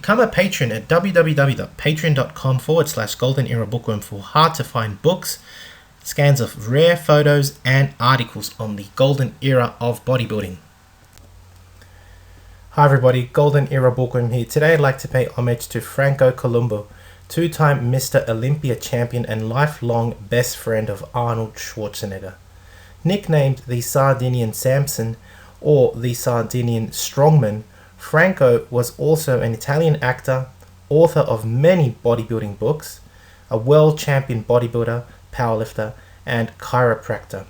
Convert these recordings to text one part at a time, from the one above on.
Become a patron at www.patreon.com/Golden Era Bookworm for hard to find books, scans of rare photos and articles on the Golden Era of bodybuilding. Hi everybody, Golden Era Bookworm here. Today I'd like to pay homage to Franco Columbu, two-time Mr. Olympia champion and lifelong best friend of Arnold Schwarzenegger. Nicknamed the Sardinian Samson or the Sardinian Strongman, Franco was also an Italian actor, author of many bodybuilding books, a world champion bodybuilder, powerlifter, and chiropractor.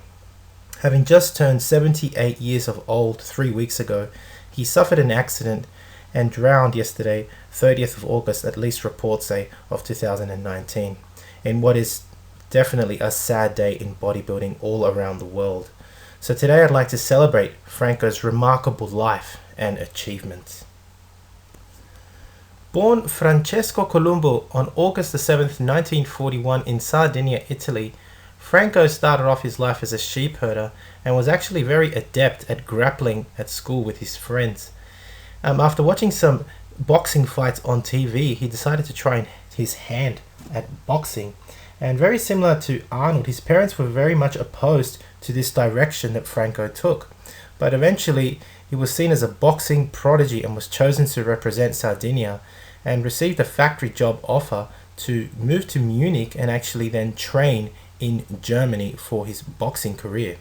Having just turned 78 years of old 3 weeks ago, he suffered an accident and drowned yesterday, 30th of August, at least reports say, of 2019, in what is definitely a sad day in bodybuilding all around the world. So today I'd like to celebrate Franco's remarkable life and achievements. Born Francesco Columbu on August 7th, 1941 in Sardinia, Italy, Franco started off his life as a sheep herder and was actually very adept at grappling at school with his friends. After watching some boxing fights on TV, he decided to try his hand at boxing. And very similar to Arnold, his parents were very much opposed to this direction that Franco took. But eventually, he was seen as a boxing prodigy and was chosen to represent Sardinia and received a factory job offer to move to Munich and actually then train in Germany for his boxing career.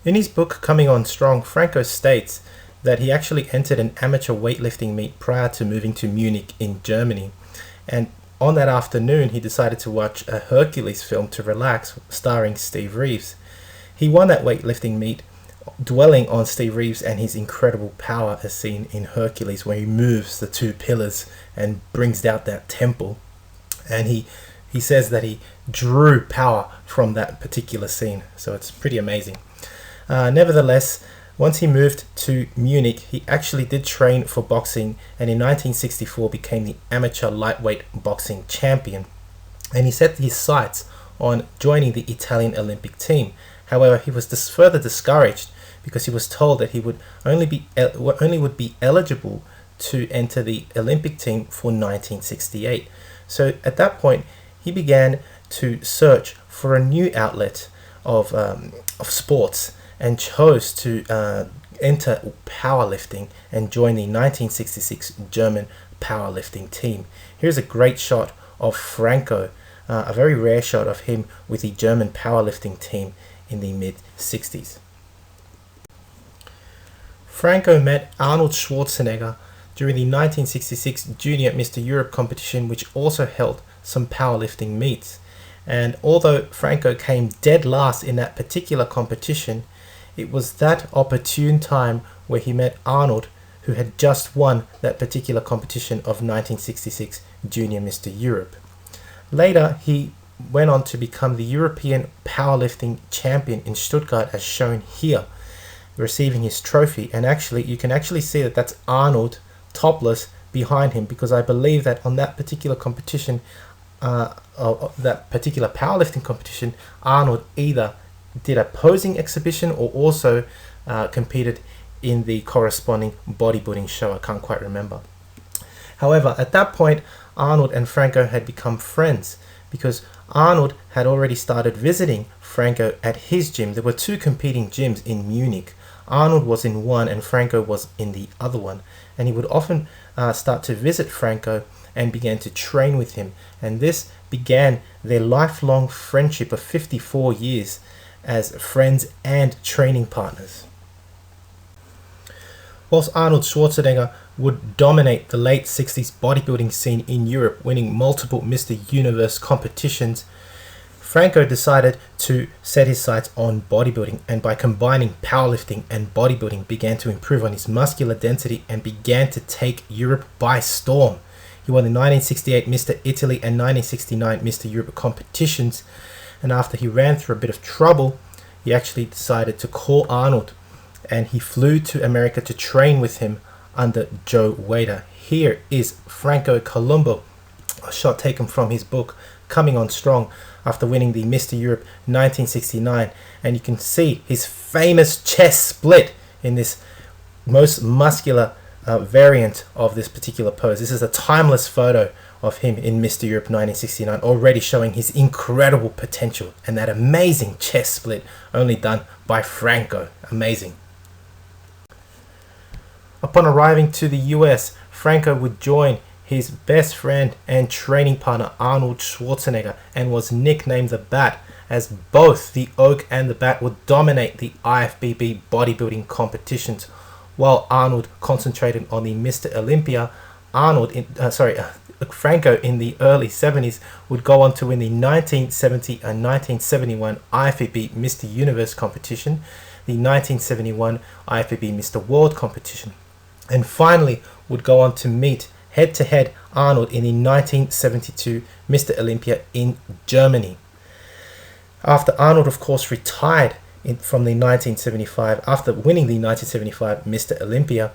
In his book Coming On Strong, Franco states that he actually entered an amateur weightlifting meet prior to moving to Munich in Germany. And on that afternoon, he decided to watch a Hercules film to relax, starring Steve Reeves. He won that weightlifting meet, dwelling on Steve Reeves and his incredible power as seen in Hercules, where he moves the two pillars and brings out that temple. And he says that he drew power from that particular scene, so it's pretty amazing. Nevertheless, once he moved to Munich, he actually did train for boxing and in 1964 became the amateur lightweight boxing champion. And he set his sights on joining the Italian Olympic team. However, he was further discouraged because he was told that he would only be eligible to enter the Olympic team for 1968. So at that point, he began to search for a new outlet of sports and chose to enter powerlifting and join the 1966 German powerlifting team. Here's a great shot of Franco, a very rare shot of him with the German powerlifting team in the mid-60s. Franco met Arnold Schwarzenegger during the 1966 Junior Mr. Europe competition, which also held some powerlifting meets. And although Franco came dead last in that particular competition, it was that opportune time where he met Arnold, who had just won that particular competition of 1966 Junior Mr. Europe. Later, he went on to become the European powerlifting champion in Stuttgart, as shown here, receiving his trophy. And actually, you can actually see that that's Arnold topless behind him, because I believe that on that particular competition, that particular powerlifting competition, Arnold either did a posing exhibition or also competed in the corresponding bodybuilding show. I can't quite remember. However, at that point, Arnold and Franco had become friends because Arnold had already started visiting Franco at his gym. There were two competing gyms in Munich. Arnold was in one and Franco was in the other one. And he would often start to visit Franco and began to train with him. And this began their lifelong friendship of 54 years as friends and training partners. Whilst Arnold Schwarzenegger would dominate the late 60s bodybuilding scene in Europe, winning multiple Mr. Universe competitions, Franco decided to set his sights on bodybuilding, and by combining powerlifting and bodybuilding began to improve on his muscular density and began to take Europe by storm. He won the 1968 Mr. Italy and 1969 Mr. Europe competitions, and after he ran through a bit of trouble, he actually decided to call Arnold, and he flew to America to train with him under Joe Wader. Here is Franco Columbu, a shot taken from his book Coming On Strong, after winning the Mr. Europe 1969, and you can see his famous chest split in this most muscular variant of this particular pose. This is a timeless photo of him in Mr. Europe 1969, already showing his incredible potential and that amazing chest split only done by Franco. Amazing. Upon arriving to the US, Franco would join his best friend and training partner Arnold Schwarzenegger and was nicknamed the Bat, as both the Oak and the Bat would dominate the IFBB bodybuilding competitions. While Arnold concentrated on the Mr. Olympia, Franco in the early 70s would go on to win the 1970 and 1971 IFBB Mr. Universe competition, the 1971 IFBB Mr. World competition, and finally would go on to meet head-to-head Arnold in the 1972 Mr. Olympia in Germany. After Arnold, of course, retired from the 1975, after winning the 1975 Mr. Olympia,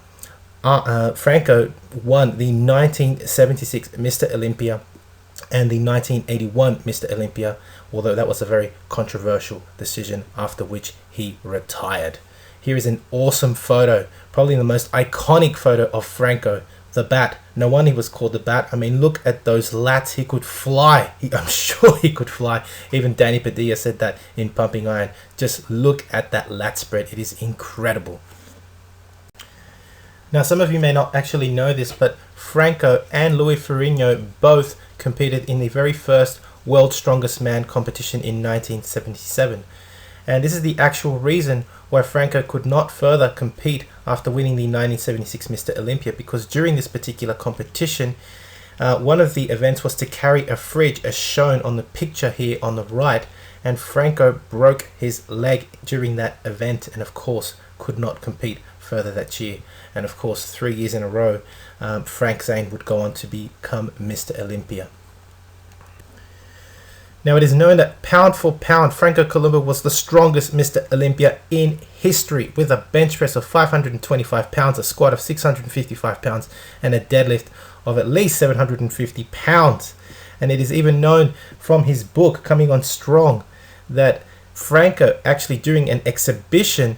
Franco won the 1976 Mr. Olympia and the 1981 Mr. Olympia, although that was a very controversial decision, after which he retired. Here is an awesome photo, probably the most iconic photo of Franco, the Bat. No wonder he was called the Bat. I mean, look at those lats. He could fly. I'm sure he could fly. Even Danny Padilla said that in Pumping Iron. Just look at that lat spread. It is incredible. Now, some of you may not actually know this, but Franco and Louis Ferrigno both competed in the very first World's Strongest Man competition in 1977. And this is the actual reason why Franco could not further compete after winning the 1976 Mr. Olympia, because during this particular competition, one of the events was to carry a fridge, as shown on the picture here on the right, and Franco broke his leg during that event and of course could not compete further that year. And of course 3 years in a row, Frank Zane would go on to become Mr. Olympia. Now, it is known that pound for pound, Franco Columbu was the strongest Mr. Olympia in history, with a bench press of 525 pounds, a squat of 655 pounds, and a deadlift of at least 750 pounds. And it is even known from his book, Coming On Strong, that Franco actually, during an exhibition,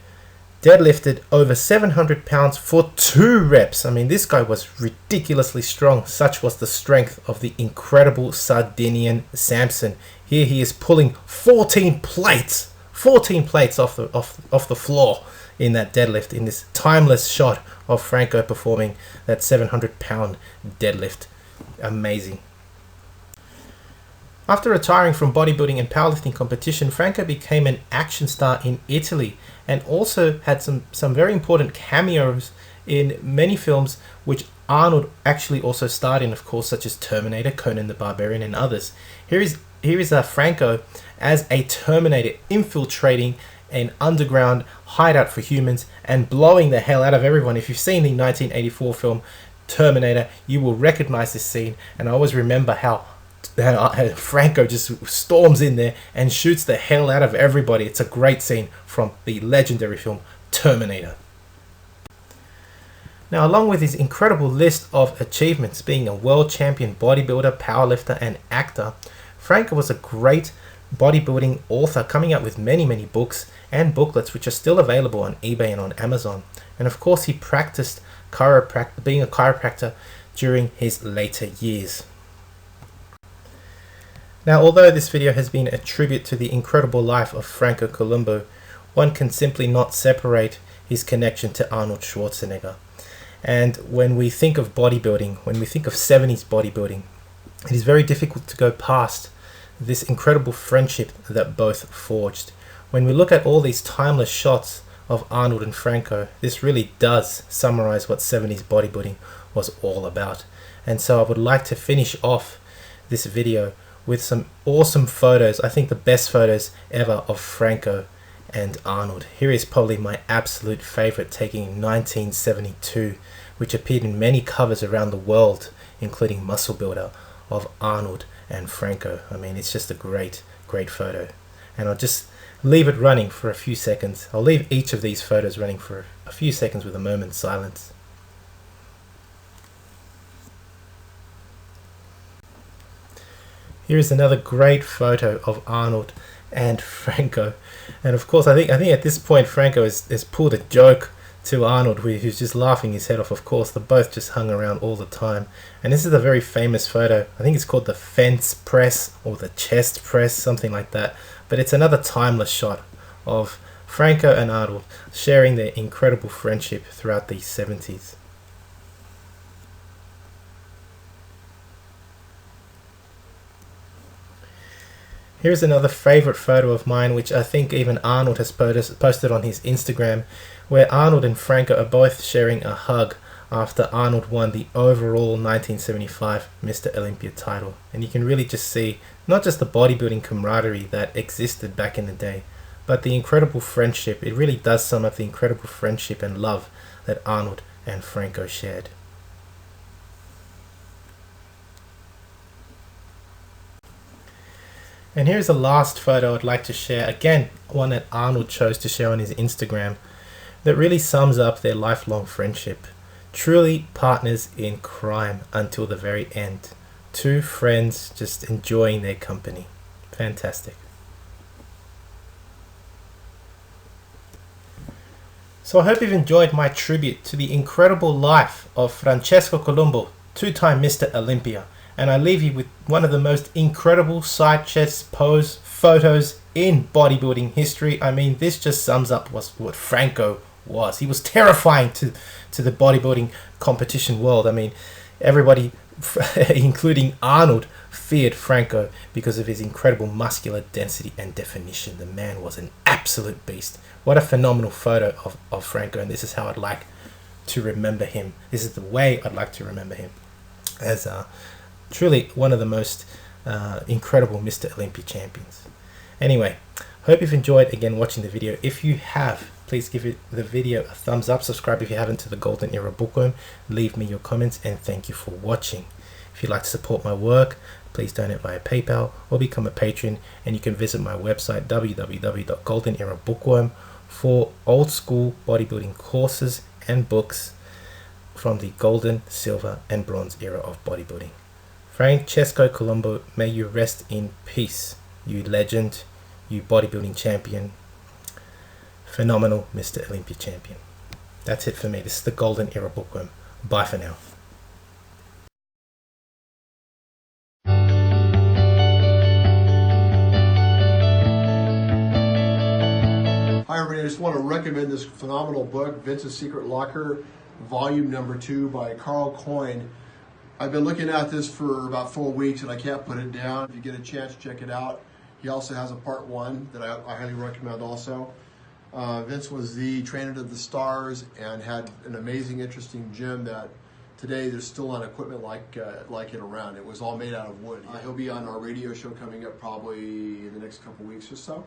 deadlifted over 700 pounds for 2 reps. I mean, this guy was ridiculously strong. Such was the strength of the incredible Sardinian Samson. Here he is pulling 14 plates off the floor in that deadlift, in this timeless shot of Franco performing that 700-pound deadlift. Amazing. After retiring from bodybuilding and powerlifting competition, Franco became an action star in Italy and also had some very important cameos in many films which Arnold actually also starred in, of course, such as Terminator, Conan the Barbarian, and others. Here is Franco as a Terminator infiltrating an underground hideout for humans and blowing the hell out of everyone. If you've seen the 1984 film Terminator, you will recognize this scene, and I always remember how Franco just storms in there and shoots the hell out of everybody. It's a great scene from the legendary film Terminator. Now, along with his incredible list of achievements, being a world champion bodybuilder, powerlifter, and actor, Franco was a great bodybuilding author, coming out with many books and booklets which are still available on eBay and on Amazon. And of course, he practiced being a chiropractor during his later years. Now, although this video has been a tribute to the incredible life of Franco Columbu, one can simply not separate his connection to Arnold Schwarzenegger. And when we think of bodybuilding, when we think of 70s bodybuilding, it is very difficult to go past this incredible friendship that both forged. When we look at all these timeless shots of Arnold and Franco, this really does summarize what 70s bodybuilding was all about. And so I would like to finish off this video with some awesome photos, I think the best photos ever, of Franco and Arnold. Here is probably my absolute favorite, taken in 1972, which appeared in many covers around the world, including Muscle Builder, of Arnold and Franco. I mean, it's just a great photo. And I'll just leave it running for a few seconds. I'll leave each of these photos running for a few seconds with a moment's silence. Here is another great photo of Arnold and Franco. And of course, I think at this point Franco has pulled a joke to Arnold, who's just laughing his head off. Of course, they both just hung around all the time. And this is a very famous photo. I think it's called the fence press or the chest press, something like that. But it's another timeless shot of Franco and Arnold sharing their incredible friendship throughout the 70s. Here's another favorite photo of mine, which I think even Arnold has posted on his Instagram, where Arnold and Franco are both sharing a hug after Arnold won the overall 1975 Mr. Olympia title. And you can really just see not just the bodybuilding camaraderie that existed back in the day, but the incredible friendship. It really does sum up the incredible friendship and love that Arnold and Franco shared. And here's the last photo I'd like to share, again one that Arnold chose to share on his Instagram, that really sums up their lifelong friendship. Truly partners in crime until the very end. Two friends just enjoying their company. Fantastic. So I hope you've enjoyed my tribute to the incredible life of Franco Columbu, two-time Mr. Olympia. And I leave you with one of the most incredible side chest pose photos in bodybuilding history. I mean, this just sums up what Franco was. He was terrifying to the bodybuilding competition world. I mean, everybody, including Arnold, feared Franco because of his incredible muscular density and definition. The man was an absolute beast. What a phenomenal photo of Franco, and this is how I'd like to remember him. This is the way I'd like to remember him, as truly one of the most incredible Mr. Olympia champions. Anyway, hope you've enjoyed again watching the video. If you have, please give the video a thumbs up. Subscribe if you haven't to the Golden Era Bookworm. Leave me your comments, and thank you for watching. If you'd like to support my work, please donate via PayPal or become a patron, and you can visit my website www.goldenerabookworm for old school bodybuilding courses and books from the golden, silver and bronze era of bodybuilding. Franco Columbu, may you rest in peace, you legend, you bodybuilding champion, phenomenal Mr. Olympia champion. That's it for me. This is the Golden Era Bookworm. Bye for now. Hi everybody, I just want to recommend this phenomenal book, Vince's Secret Locker, volume number 2 by Carl Coyne. I've been looking at this for about 4 weeks and I can't put it down. If you get a chance, check it out. He also has a part 1 that I highly recommend also. Vince was the trainer of the stars and had an amazing, interesting gym that today there's still not equipment like it around. It was all made out of wood. He'll be on our radio show coming up probably in the next couple weeks or so.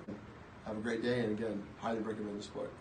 Have a great day, and again, highly recommend this book.